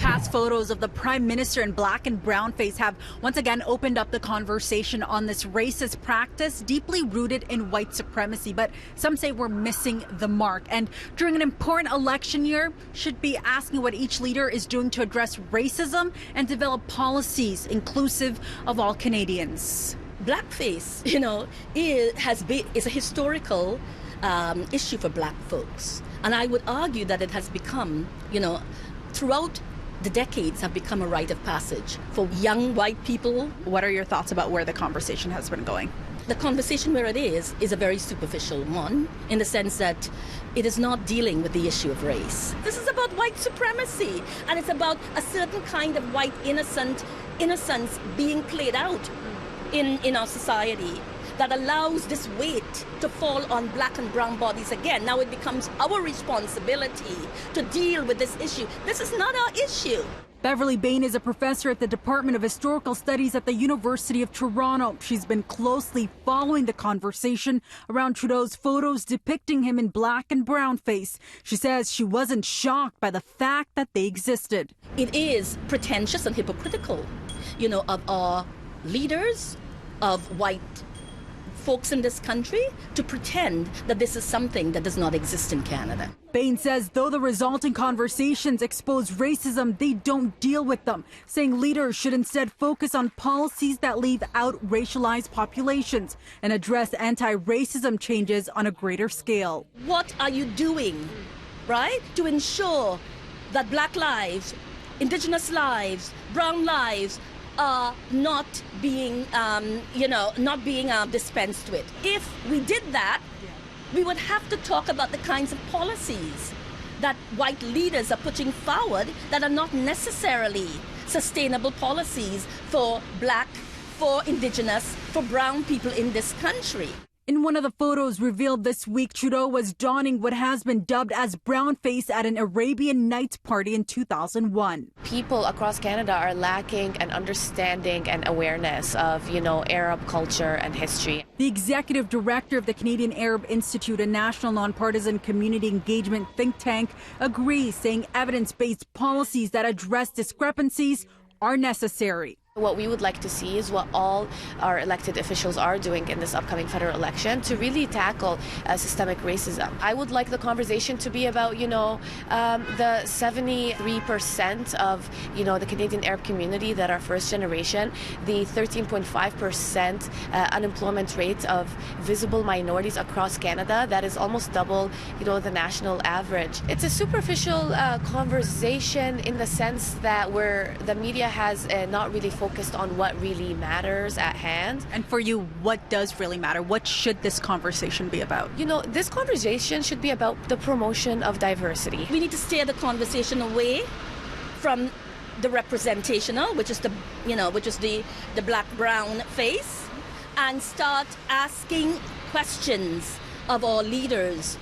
Past photos of the Prime Minister in black and brown face have once again opened up the conversation on this racist practice deeply rooted in white supremacy. But some say we're missing the mark. And during an important election year, should be asking what each leader is doing to address racism and develop policies inclusive of all Canadians. Blackface, is a historical issue for black folks. And I would argue that it has become, throughout the decades have become a rite of passage for young white people. What are your thoughts about where the conversation has been going? The conversation where it is a very superficial one, in the sense that it is not dealing with the issue of race. This is about white supremacy, and it's about a certain kind of white innocence being played out in our society that allows this weight to fall on black and brown bodies again. Now it becomes our responsibility to deal with this issue. This is not our issue. Beverly Bain is a professor at the Department of Historical Studies at the University of Toronto. She's been closely following the conversation around Trudeau's photos depicting him in black and brown face. She says she wasn't shocked by the fact that they existed. It is pretentious and hypocritical, of our leaders, of white folks in this country, to pretend that this is something that does not exist in Canada. Bain says though the resulting conversations expose racism, they don't deal with them, saying leaders should instead focus on policies that leave out racialized populations and address anti-racism changes on a greater scale. What are you doing, right, to ensure that black lives, Indigenous lives, brown lives are not being, dispensed with? If we did that, we would have to talk about the kinds of policies that white leaders are putting forward that are not necessarily sustainable policies for black, for Indigenous, for brown people in this country. In one of the photos revealed this week, Trudeau was donning what has been dubbed as brownface at an Arabian Nights party in 2001. People across Canada are lacking an understanding and awareness of, Arab culture and history. The executive director of the Canadian Arab Institute, a national nonpartisan community engagement think tank, agrees, saying evidence-based policies that address discrepancies are necessary. What we would like to see is what all our elected officials are doing in this upcoming federal election to really tackle systemic racism. I would like the conversation to be about, the 73% of, the Canadian Arab community that are first generation, the 13.5% unemployment rate of visible minorities across Canada. That is almost double, the national average. It's a superficial conversation in the sense that where the media has not really focused on what really matters at hand. And for you, what does really matter? What should this conversation be about? This conversation should be about the promotion of diversity. We need to steer the conversation away from the representational, which is the black-brown face, and start asking questions of our leaders.